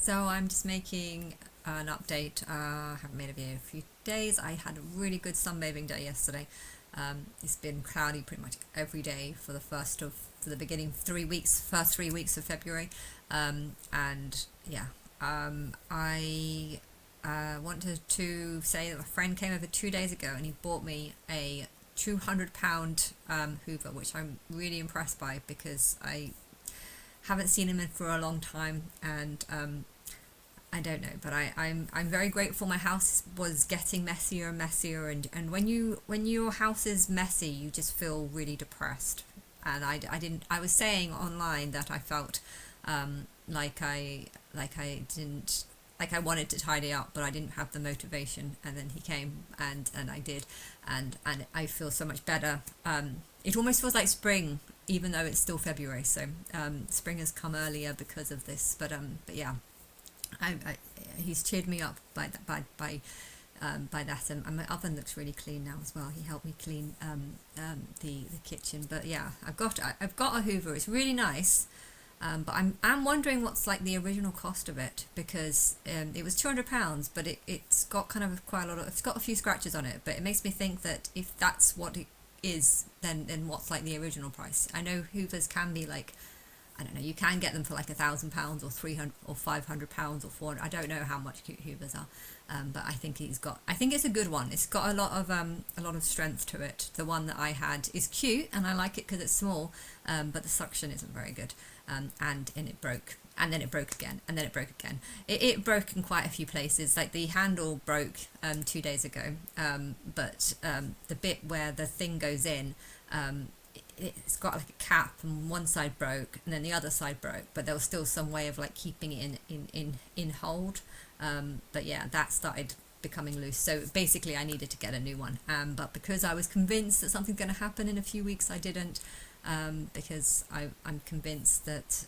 So I'm just making an update. I haven't made a video in a few days. I had a really good sunbathing day yesterday. It's been cloudy pretty much every day for the beginning 3 weeks, first 3 weeks of February, and yeah, I wanted to say that a friend came over 2 days ago and he bought me a 200 pound Hoover, which I'm really impressed by because I haven't seen him in for a long time, and I don't know, but I'm very grateful. My house was getting messier and messier, and when your house is messy, you just feel really depressed. And I was saying online that I felt like I didn't, like I wanted to tidy up, but I didn't have the motivation. And then he came, and I did, and I feel so much better. It almost feels like spring, even though it's still February. So spring has come earlier because of this. But yeah, I he's cheered me up by that by that, and my oven looks really clean now as well. He helped me clean the kitchen. But yeah, I've got a Hoover. It's really nice. But I'm wondering what's like the original cost of it, because it was £200, but it's got kind of quite a lot of, it's got a few scratches on it, but it makes me think that if that's what it is, then what's like the original price? I know Hoovers can be like, I don't know, you can get them for like £1,000 or 300 or £500 or 400. I don't know how much Hoovers are, but I think it's a good one. It's got a lot of strength to it. The one that I had is cute and I like it because it's small, but the suction isn't very good, and it broke. And then it broke again, and then it broke again. It broke in quite a few places. Like the handle broke 2 days ago, but the bit where the thing goes in, it's got like a cap, and one side broke and then the other side broke, but there was still some way of like keeping it in hold. But yeah, that started becoming loose, so basically I needed to get a new one, but because I was convinced that something's going to happen in a few weeks, I didn't, because I'm convinced that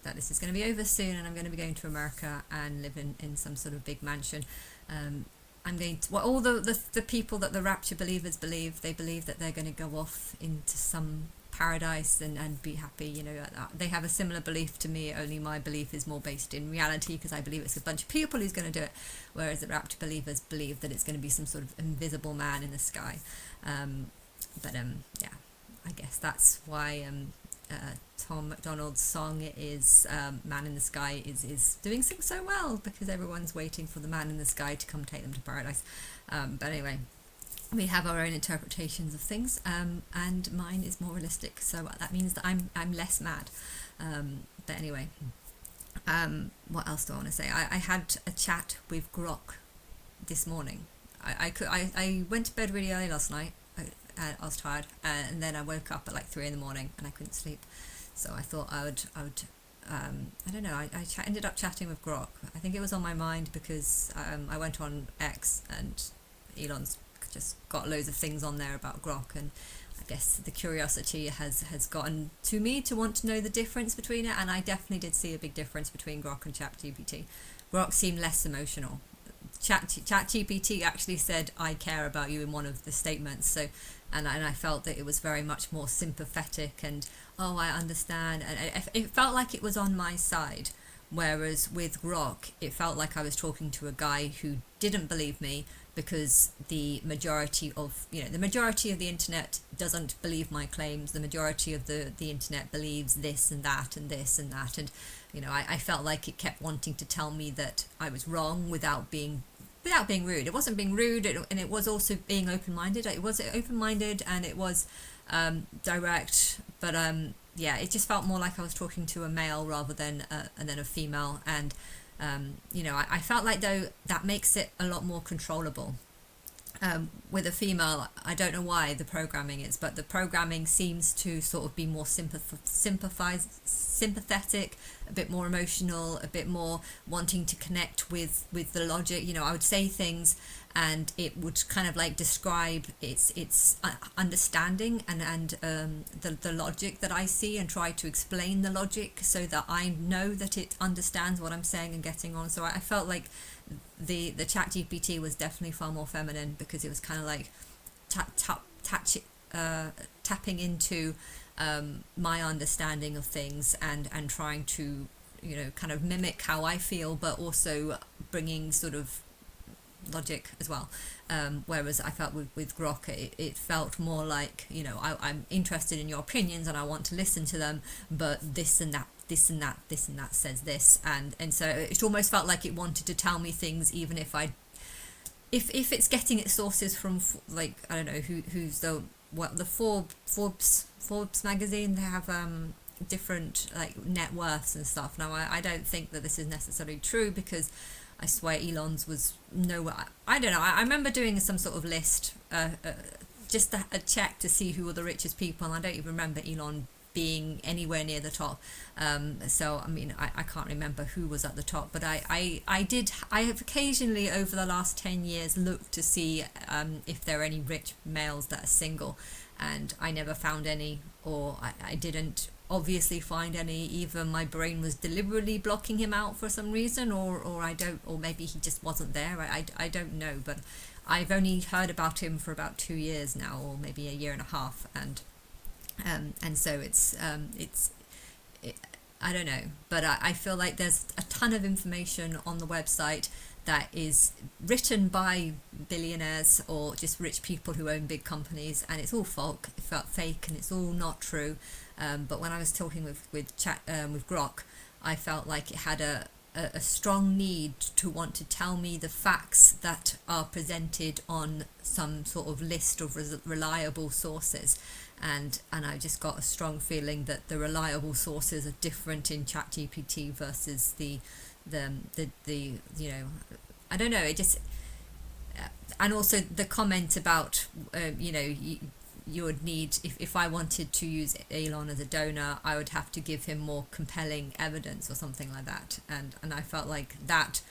that this is going to be over soon, and I'm going to be going to America and live in some sort of big mansion. I'm going to, well, all the people that the rapture believers believe, they believe that they're going to go off into some paradise and be happy. They have a similar belief to me, only my belief is more based in reality, because I believe it's a bunch of people who's going to do it, whereas the rapture believers believe that it's going to be some sort of invisible man in the sky. Yeah, I guess that's why Tom McDonald's song is Man in the Sky is doing so well, because everyone's waiting for the man in the sky to come take them to paradise. But anyway, we have our own interpretations of things, and mine is more realistic, so that means that I'm less mad. But anyway, what else do I want to say? I had a chat with Grok this morning. I went to bed really early last night. I was tired, and then I woke up at like 3 in the morning and I couldn't sleep. So I thought I would I don't know, ended up chatting with Grok. I think it was on my mind because I went on X, and Elon's just got loads of things on there about Grok, and I guess the curiosity has gotten to me to want to know the difference between it, and I definitely did see a big difference between Grok and Chap Gpt. Grok seemed less emotional. Chat GPT actually said "I care about you" in one of the statements, so and I felt that it was very much more sympathetic, and oh, I understand, and it felt like it was on my side. Whereas with Grok, it felt like I was talking to a guy who didn't believe me, because the majority of the internet doesn't believe my claims. The majority of the internet believes this and that and this and that, and I felt like it kept wanting to tell me that I was wrong without being rude. It wasn't being rude, and it was also being open-minded. It was open-minded, and it was direct, but yeah, it just felt more like I was talking to a male rather than a female, and I felt like, though, that makes it a lot more controllable. With a female, I don't know why the programming is, but the programming seems to sort of be more sympathetic, a bit more emotional, a bit more wanting to connect with the logic. I would say things, and it would kind of like describe its understanding and the logic that I see, and try to explain the logic so that I know that it understands what I'm saying and getting on. So I felt like the Chat GPT was definitely far more feminine, because it was kind of like tapping into my understanding of things, and trying to kind of mimic how I feel, but also bringing sort of logic as well. Whereas I felt with Grok, it felt more like, I'm interested in your opinions and I want to listen to them, but this and that, this and that, this and that says this, and so it almost felt like it wanted to tell me things, even if it's getting its sources from, like, I don't know who's the Forbes magazine. They have different like net worths and stuff. Now I don't think that this is necessarily true, because I swear Elon's was nowhere. I don't know. I remember doing some sort of list, just a check to see who were the richest people, and I don't even remember Elon being anywhere near the top. So I mean, I can't remember who was at the top, but I have occasionally over the last 10 years looked to see if there are any rich males that are single, and I never found any, or I didn't obviously find any. Either my brain was deliberately blocking him out for some reason, or I don't, or maybe he just wasn't there. I don't know, but I've only heard about him for about 2 years now, or maybe a year and a half, and so I don't know, but I feel like there's a ton of information on the website that is written by billionaires or just rich people who own big companies, and it's all fake, and it's all not true. But when I was talking with Grok, I felt like it had a strong need to want to tell me the facts that are presented on some sort of list of reliable sources, and I just got a strong feeling that the reliable sources are different in Chat GPT versus the I don't know, it just and also the comment about you would need, if I wanted to use Elon as a donor, I would have to give him more compelling evidence or something like that, and I felt like that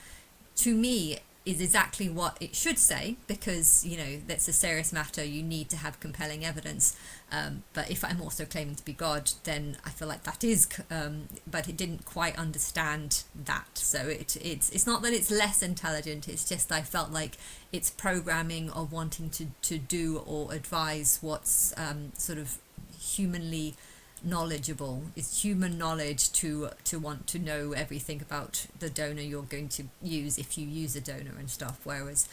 to me is exactly what it should say, because that's a serious matter. You need to have compelling evidence, but if I'm also claiming to be God, then I feel like that is but it didn't quite understand that. So it's not that it's less intelligent, it's just I felt like its programming of wanting to do or advise what's sort of humanly knowledgeable. It's human knowledge to want to know everything about the donor you're going to use, if you use a donor and stuff, whereas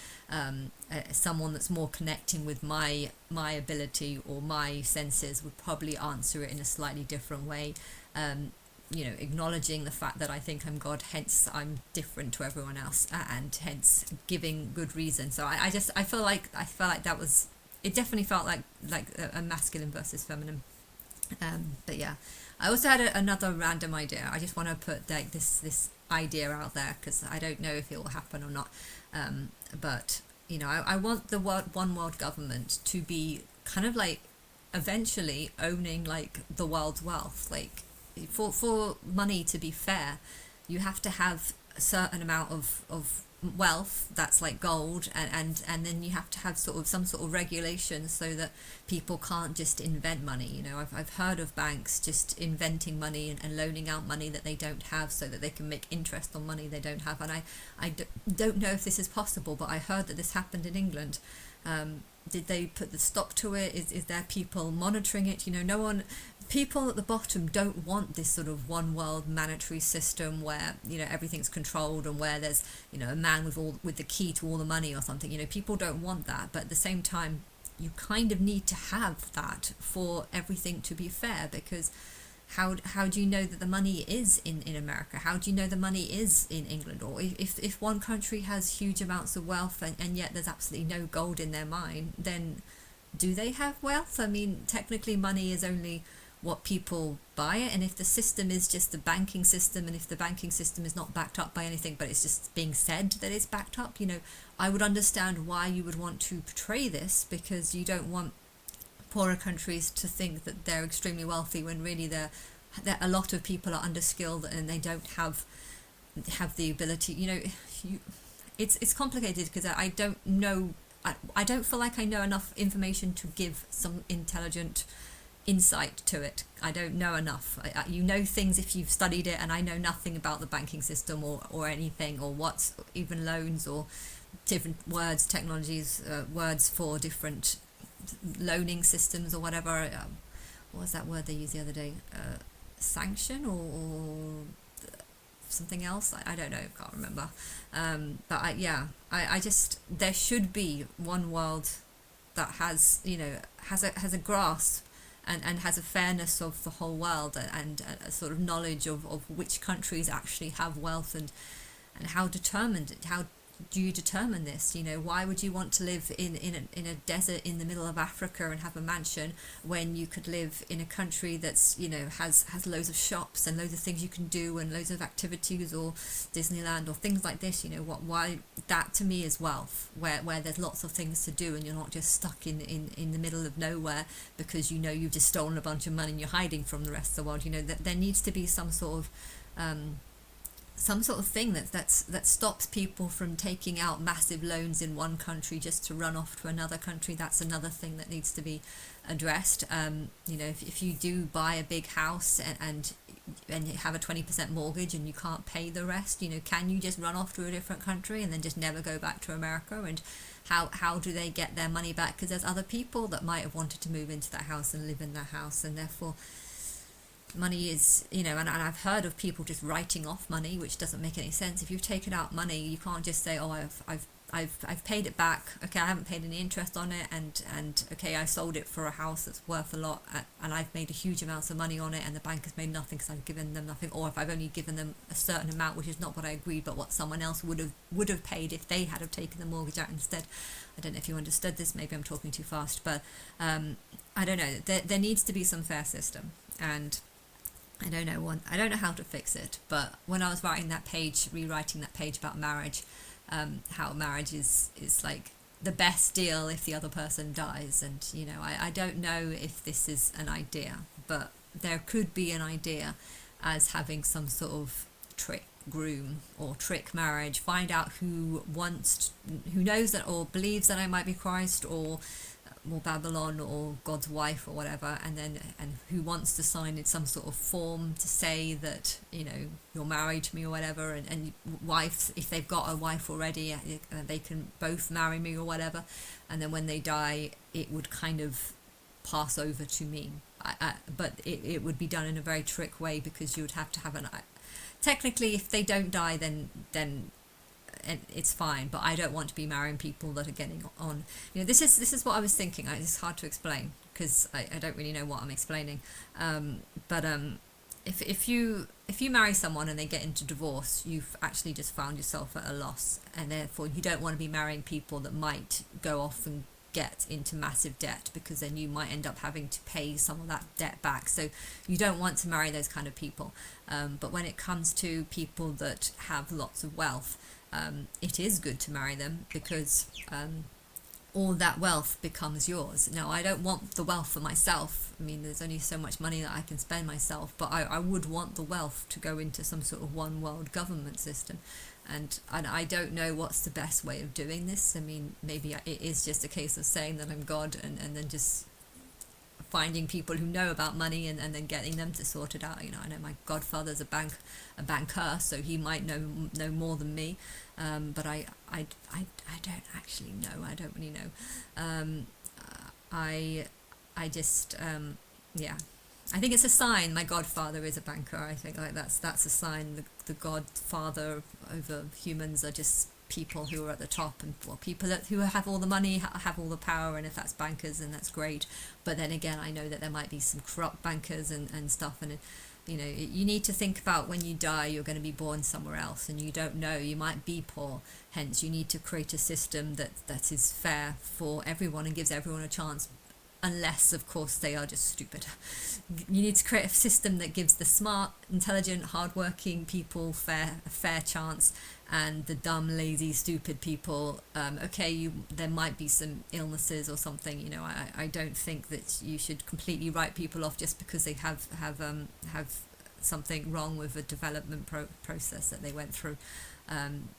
someone that's more connecting with my ability or my senses would probably answer it in a slightly different way, acknowledging the fact that I think I'm God, hence I'm different to everyone else, and hence giving good reason. So I felt like that was, it definitely felt like a masculine versus feminine. But yeah, I also had another random idea. I just want to put like this idea out there, because I don't know if it will happen or not. But I want the one world government to be kind of like eventually owning like the world's wealth. Like for money to be fair, you have to have a certain amount of wealth that's like gold, and then you have to have some sort of regulation so that people can't just invent money. I've heard of banks just inventing money and loaning out money that they don't have so that they can make interest on money they don't have, and I don't know if this is possible, but I heard that this happened in England. Did they put the stop to it? Is there people monitoring it? No one. People at the bottom don't want this sort of one world monetary system where everything's controlled, and where there's a man with the key to all the money or something. People don't want that, but at the same time you kind of need to have that for everything to be fair, because how do you know that the money is in America? How do you know the money is in England? Or if one country has huge amounts of wealth and yet there's absolutely no gold in their mine, then do they have wealth? I mean, technically money is only what people buy it, and if the system is just the banking system, and if the banking system is not backed up by anything, but it's just being said that it's backed up, I would understand why you would want to portray this, because you don't want poorer countries to think that they're extremely wealthy when really a lot of people are underskilled and they don't have the ability. It's complicated, because I don't know. I don't feel like I know enough information to give some intelligent insight to it. I don't know enough. You know things if you've studied it, and I know nothing about the banking system or anything, or what's even loans, or different words, technologies, words for different loaning systems or whatever. What was that word they used the other day? Sanction or something else. I don't know, can't remember. But I just, there should be one world that has, has a grasp and has a fairness of the whole world, and a sort of knowledge of which countries actually have wealth, and how do you determine this? Why would you want to live in a desert in the middle of Africa and have a mansion when you could live in a country that's, has loads of shops and loads of things you can do and loads of activities, or Disneyland or things like this? Why that to me is wealth, where there's lots of things to do and you're not just stuck in the middle of nowhere because you've just stolen a bunch of money and you're hiding from the rest of the world. That there needs to be some sort of thing that stops people from taking out massive loans in one country just to run off to another country. That's another thing that needs to be addressed. If you do buy a big house and you have a 20% mortgage and you can't pay the rest, can you just run off to a different country and then just never go back to America? And how do they get their money back? Because there's other people that might have wanted to move into that house and live in that house, and therefore money is, and I've heard of people just writing off money, which doesn't make any sense. If you've taken out money, you can't just say, oh, I've paid it back. Okay, I haven't paid any interest on it, and okay, I sold it for a house that's worth a lot, and I've made a huge amounts of money on it, and the bank has made nothing because I've given them nothing, or if I've only given them a certain amount, which is not what I agreed, but what someone else would have paid if they had have taken the mortgage out instead. I don't know if you understood this. Maybe I'm talking too fast, but I don't know. There needs to be some fair system, and I don't know how to fix it. But when I was rewriting that page about marriage, how marriage is like the best deal if the other person dies, and I don't know if this is an idea, but there could be an idea as having some sort of trick groom or trick marriage. Find out who knows that or believes that I might be Christ, or Babylon, or God's wife, or whatever, and who wants to sign in some sort of form to say that you're married to me or whatever, and wives, if they've got a wife already, they can both marry me or whatever, and then when they die it would kind of pass over to me. But it would be done in a very trick way, because you would have to have technically, if they don't die, then it's fine, but I don't want to be marrying people that are getting on. This is what I was thinking. It's hard to explain because I don't really know what I'm explaining. But if you marry someone and they get into divorce, you've actually just found yourself at a loss, and therefore you don't want to be marrying people that might go off and get into massive debt, because then you might end up having to pay some of that debt back. So you don't want to marry those kind of people. But when it comes to people that have lots of wealth, it is good to marry them, because all that wealth becomes yours. Now, I don't want the wealth for myself. I mean, there's only so much money that I can spend myself, but I would want the wealth to go into some sort of one world government system. And I don't know what's the best way of doing this. I mean, maybe it is just a case of saying that I'm God, and then just finding people who know about money and then getting them to sort it out. I know my godfather's a banker, so he might know more than me, but I don't actually know. I don't really know. I just I think it's a sign. My godfather is a banker. I think that's a sign. The godfather over humans are just people who are at the top, and people who have all the money have all the power, and if that's bankers, then that's great. But then again, I know that there might be some corrupt bankers and stuff, and you need to think about, when you die, you're going to be born somewhere else, and you don't know, you might be poor. Hence, you need to create a system that is fair for everyone and gives everyone a chance, unless, of course, they are just stupid. You need to create a system that gives the smart, intelligent, hardworking people a fair chance, and the dumb, lazy, stupid people, there might be some illnesses or something. I don't think that you should completely write people off just because they have something wrong with the development process that they went through,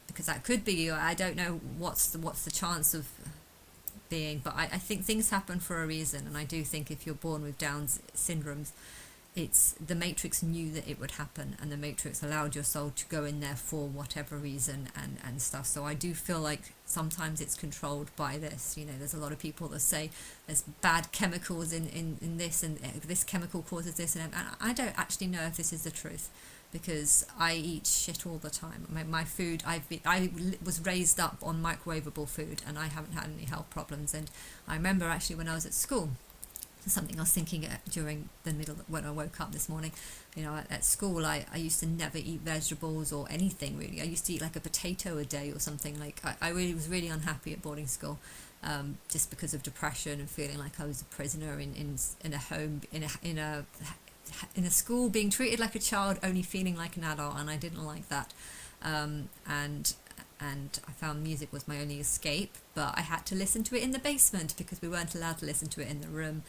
because that could be. I don't know what's the chance of being, but I think things happen for a reason, and I do think if you're born with Down's syndromes, it's the Matrix knew that it would happen, and the Matrix allowed your soul to go in there for whatever reason and stuff. So I do feel like sometimes it's controlled by this. There's a lot of people that say there's bad chemicals in this, and this chemical causes this, and I don't actually know if this is the truth, because I eat shit all the time. My food, I was raised up on microwavable food, and I haven't had any health problems. And I remember actually when I was at school, something I was thinking during the middle when I woke up this morning. You know, at school, I used to never eat vegetables or anything really. I used to eat like a potato a day or something. Like I really was really unhappy at boarding school, just because of depression and feeling like I was a prisoner in a home in a school, being treated like a child, only feeling like an adult, and I didn't like that. And I found music was my only escape, but I had to listen to it in the basement because we weren't allowed to listen to it in the room.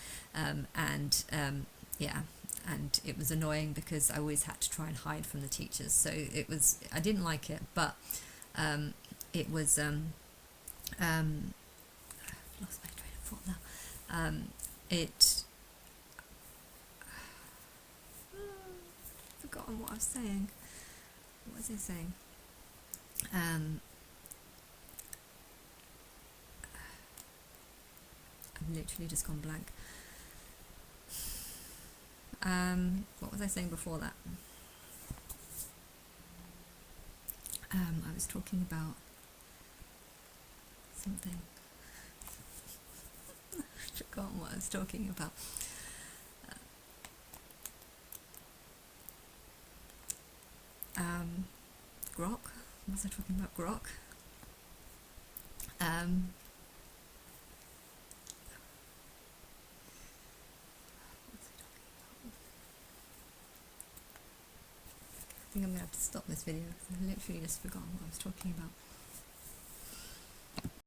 Yeah, and it was annoying because I always had to try and hide from the teachers. So I didn't like it, but it was lost my train of thought now. It forgotten what I was saying. What was I saying? I've literally just gone blank. What was I saying before that? I was talking about something. I've forgotten what I was talking about. Grok? Was I talking about Grok? I think I'm going to have to stop this video because I've literally just forgotten what I was talking about.